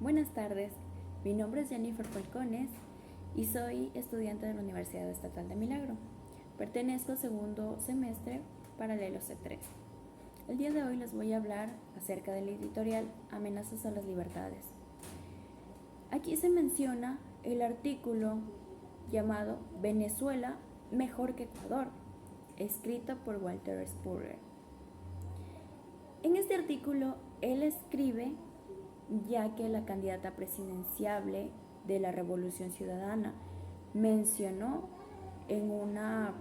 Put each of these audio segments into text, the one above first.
Buenas tardes, mi nombre es Jennifer Falcones y soy estudiante de la Universidad Estatal de Milagro. Pertenezco al segundo semestre paralelo C3. El día de hoy les voy a hablar acerca del editorial Amenazas a las Libertades. Aquí se menciona el artículo llamado Venezuela mejor que Ecuador, escrito por Walter Spurrier. En este artículo él escribe ya que la candidata presidenciable de la Revolución Ciudadana mencionó en una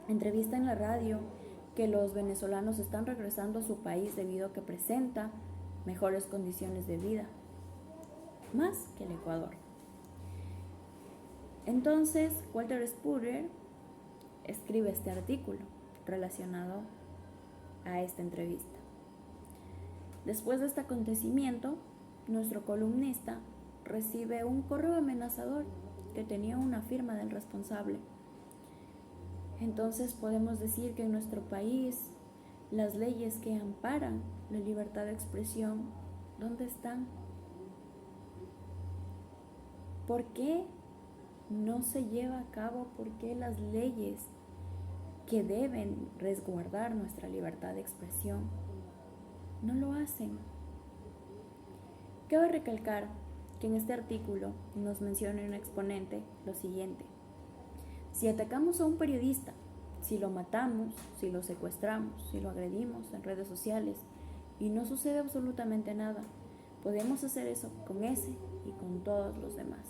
entrevista en la radio que los venezolanos están regresando a su país debido a que presenta mejores condiciones de vida, más que el Ecuador. Entonces, Walter Spurrier escribe este artículo relacionado a esta entrevista. Después de este acontecimiento, nuestro columnista recibe un correo amenazador que tenía una firma del responsable. Entonces podemos decir que en nuestro país las leyes que amparan la libertad de expresión, ¿dónde están? ¿Por qué no se lleva a cabo? ¿Por qué las leyes que deben resguardar nuestra libertad de expresión no lo hacen? Cabe recalcar que en este artículo nos menciona un exponente lo siguiente: si atacamos a un periodista, si lo matamos, si lo secuestramos, si lo agredimos en redes sociales y no sucede absolutamente nada, podemos hacer eso con ese y con todos los demás.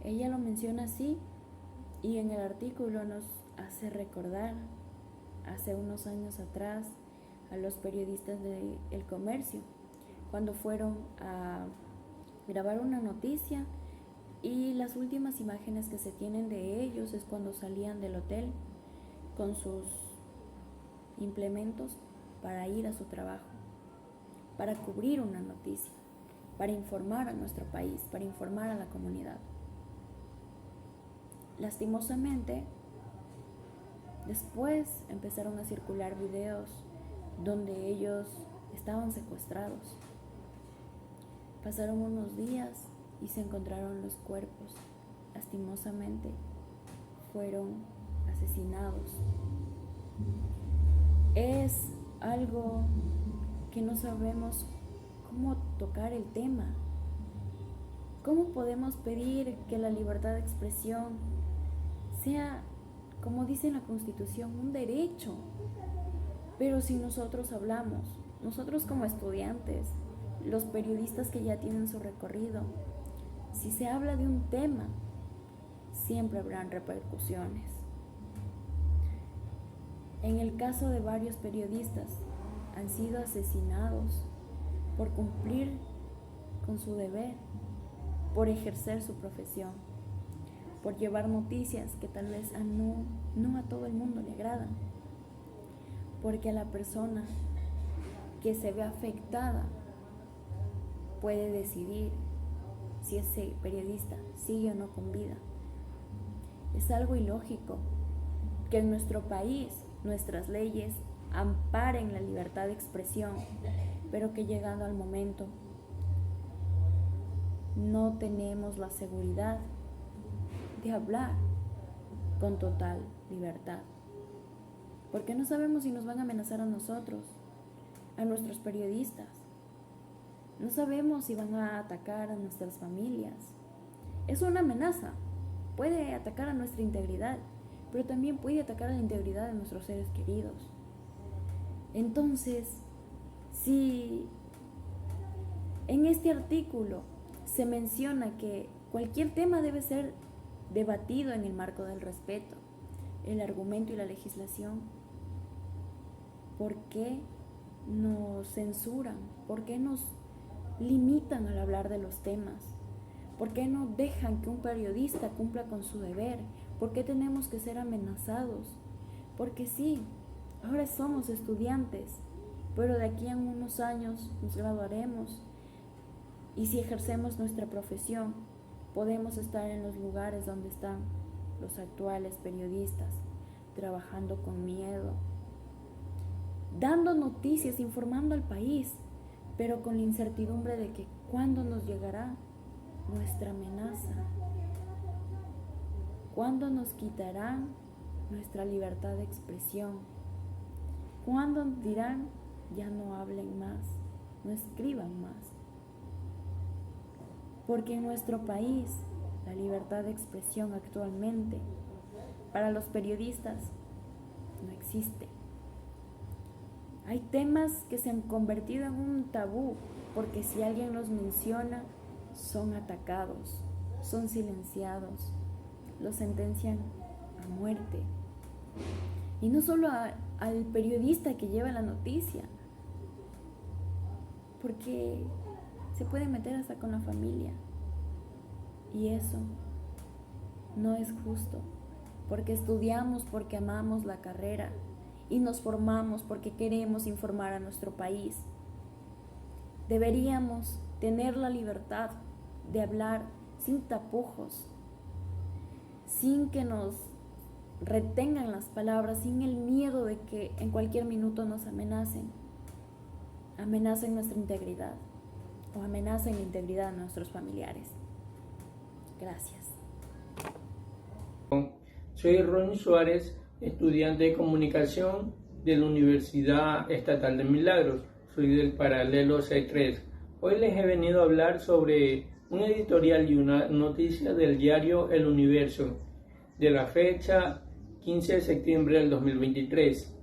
Ella lo menciona así y en el artículo nos hace recordar hace unos años atrás a los periodistas de El Comercio, cuando fueron a grabar una noticia y las últimas imágenes que se tienen de ellos es cuando salían del hotel con sus implementos para ir a su trabajo, para cubrir una noticia, para informar a nuestro país, para informar a la comunidad. Lastimosamente, después empezaron a circular videos donde ellos estaban secuestrados. Pasaron unos días y se encontraron los cuerpos. Lastimosamente, fueron asesinados. Es algo que no sabemos cómo tocar el tema. ¿Cómo podemos pedir que la libertad de expresión sea, como dice en la Constitución, un derecho? Pero si nosotros hablamos, nosotros como estudiantes, los periodistas que ya tienen su recorrido, si se habla de un tema, siempre habrán repercusiones. En el caso de varios periodistas, han sido asesinados por cumplir con su deber, por ejercer su profesión, por llevar noticias que tal vez no a todo el mundo le agradan, porque a la persona que se ve afectada puede decidir si ese periodista sigue o no con vida. Es algo ilógico que en nuestro país nuestras leyes amparen la libertad de expresión, pero que llegando al momento no tenemos la seguridad de hablar con total libertad, porque no sabemos si nos van a amenazar a nosotros, a nuestros periodistas. No sabemos si van a atacar a nuestras familias. Es una amenaza. Puede atacar a nuestra integridad, pero también puede atacar a la integridad de nuestros seres queridos. Entonces, si en este artículo se menciona que cualquier tema debe ser debatido en el marco del respeto, el argumento y la legislación, ¿por qué nos censuran? ¿Por qué nos limitan al hablar de los temas? ¿Por qué no dejan que un periodista cumpla con su deber? ¿Por qué tenemos que ser amenazados? Porque sí, ahora somos estudiantes, pero de aquí a unos años nos graduaremos y si ejercemos nuestra profesión, podemos estar en los lugares donde están los actuales periodistas, trabajando con miedo, dando noticias, informando al país, pero con la incertidumbre de que cuándo nos llegará nuestra amenaza, cuándo nos quitarán nuestra libertad de expresión, cuándo dirán ya no hablen más, no escriban más. Porque en nuestro país la libertad de expresión actualmente para los periodistas no existe. Hay temas que se han convertido en un tabú porque si alguien los menciona son atacados, son silenciados, los sentencian a muerte. Y no solo al periodista que lleva la noticia, porque se puede meter hasta con la familia. Y eso no es justo, porque estudiamos porque amamos la carrera y nos formamos porque queremos informar a nuestro país. Deberíamos tener la libertad de hablar sin tapujos, sin que nos retengan las palabras, sin el miedo de que en cualquier minuto nos amenacen nuestra integridad o amenacen la integridad de nuestros familiares. Gracias. Soy Ronnie Suárez, estudiante de comunicación de la Universidad Estatal de Milagros. Soy del paralelo C3. Hoy les he venido a hablar sobre un editorial y una noticia del diario El Universo de la fecha 15 de septiembre del 2023.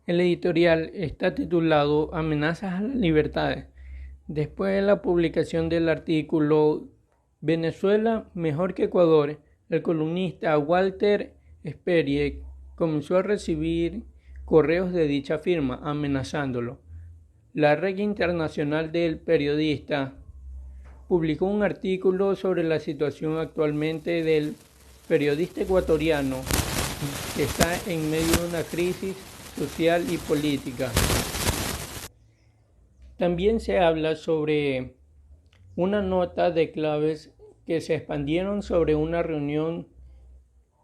El editorial está titulado Amenazas a las libertades. Después de la publicación del artículo Venezuela mejor que Ecuador, el columnista Walter Sperie comenzó a recibir correos de dicha firma amenazándolo. La Red Internacional del Periodista publicó un artículo sobre la situación actualmente del periodista ecuatoriano que está en medio de una crisis social y política. También se habla sobre una nota de claves que se expandieron sobre una reunión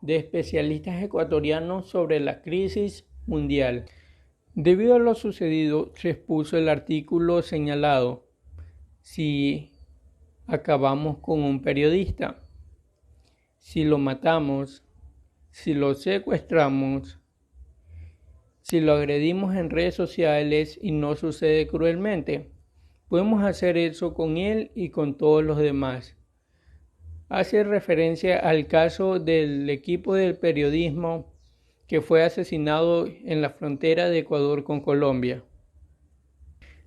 de especialistas ecuatorianos sobre la crisis mundial. Debido a lo sucedido, se expuso el artículo señalado: si acabamos con un periodista, si lo matamos, si lo secuestramos, si lo agredimos en redes sociales y no sucede cruelmente, podemos hacer eso con él y con todos los demás. Hace referencia al caso del equipo del periodismo que fue asesinado en la frontera de Ecuador con Colombia.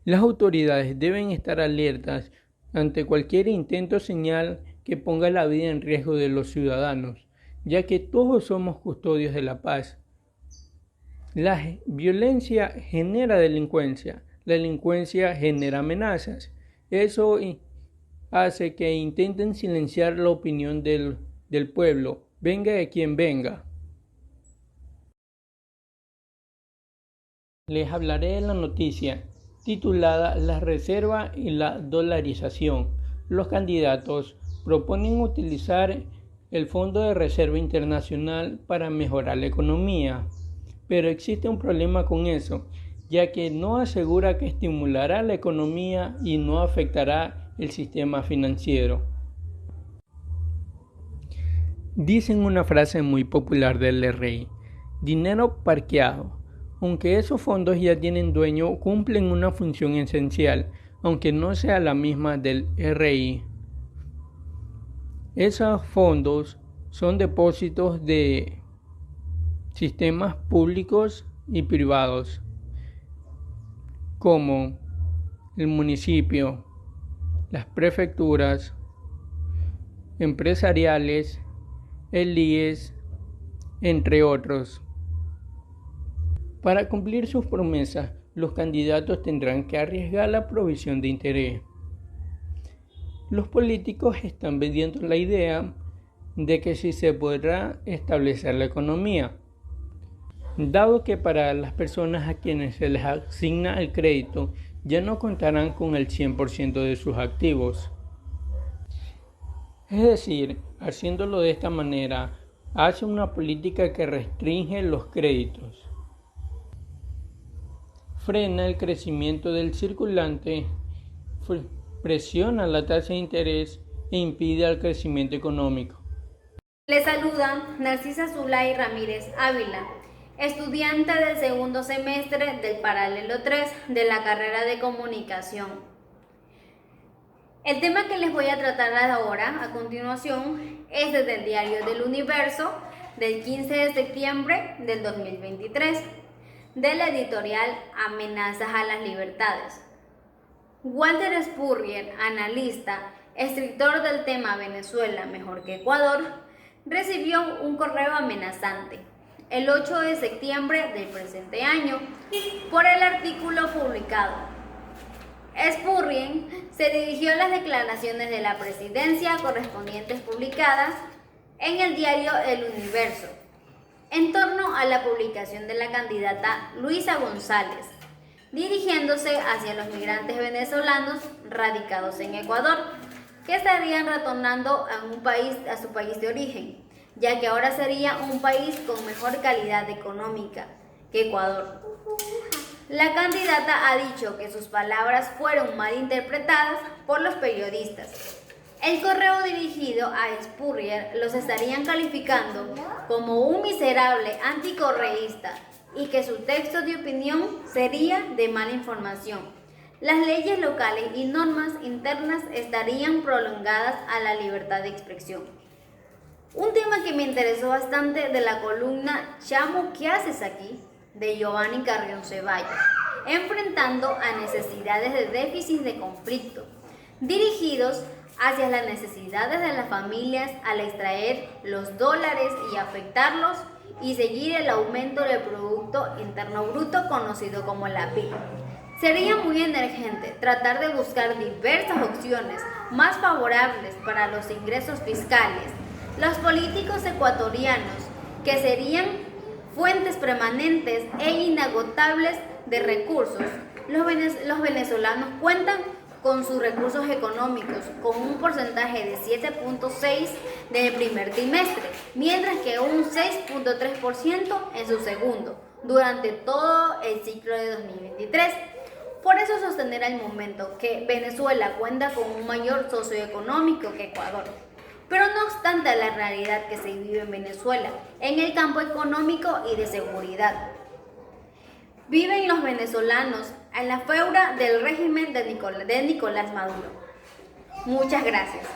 Las autoridades deben estar alertas ante cualquier intento o señal que ponga la vida en riesgo de los ciudadanos, ya que todos somos custodios de la paz. La violencia genera delincuencia, la delincuencia genera amenazas. Eso hace que intenten silenciar la opinión del pueblo, venga de quien venga. Les hablaré de la noticia titulada La reserva y la dolarización. Los candidatos proponen utilizar el Fondo de Reserva Internacional para mejorar la economía, pero existe un problema con eso, ya que no asegura que estimulará la economía y no afectará el sistema financiero. Dicen una frase muy popular del RI: dinero parqueado. Aunque esos fondos ya tienen dueño, cumplen una función esencial, aunque no sea la misma del RI. Esos fondos son depósitos de sistemas públicos y privados, como el municipio, las prefecturas, empresariales, el IES, entre otros. Para cumplir sus promesas, los candidatos tendrán que arriesgar la provisión de interés. Los políticos están vendiendo la idea de que sí se podrá establecer la economía, dado que para las personas a quienes se les asigna el crédito ya no contarán con el 100% de sus activos. Es decir, haciéndolo de esta manera, hace una política que restringe los créditos. frena el crecimiento del circulante, presiona la tasa de interés e impide el crecimiento económico. Le saluda Narcisa Zulay Ramírez Ávila, estudiante del segundo semestre del paralelo 3 de la carrera de comunicación. El tema que les voy a tratar ahora, a continuación, es desde el diario del Universo del 15 de septiembre del 2023, de la editorial Amenazas a las Libertades. Walter Spurrier, analista, escritor del tema Venezuela mejor que Ecuador, recibió un correo amenazante el 8 de septiembre del presente año por el artículo publicado. Spurrier se dirigió a las declaraciones de la presidencia correspondientes publicadas en el diario El Universo en torno a la publicación de la candidata Luisa González, dirigiéndose hacia los migrantes venezolanos radicados en Ecuador, que estarían retornando a su país de origen, ya que ahora sería un país con mejor calidad económica que Ecuador. La candidata ha dicho que sus palabras fueron mal interpretadas por los periodistas. El correo dirigido a Spurrier los estarían calificando como un miserable anticorreísta y que su texto de opinión sería de mala información. Las leyes locales y normas internas estarían prolongadas a la libertad de expresión. Un tema que me interesó bastante de la columna Chamo, ¿qué haces aquí?, de Giovanni Carrión Ceballos, enfrentando a necesidades de déficit de conflicto, dirigidos hacia las necesidades de las familias al extraer los dólares y afectarlos y seguir el aumento del Producto Interno Bruto conocido como la PIB. Sería muy emergente tratar de buscar diversas opciones más favorables para los ingresos fiscales. Los políticos ecuatorianos, que serían fuentes permanentes e inagotables de recursos, los venezolanos cuentan con sus recursos económicos con un porcentaje de 7.6% del primer trimestre, mientras que un 6.3% en su segundo, durante todo el ciclo de 2023. Por eso sostener al momento que Venezuela cuenta con un mayor socioeconómico que Ecuador. Pero no obstante la realidad que se vive en Venezuela, en el campo económico y de seguridad, viven los venezolanos en la feura del régimen de Nicolás Maduro. Muchas gracias.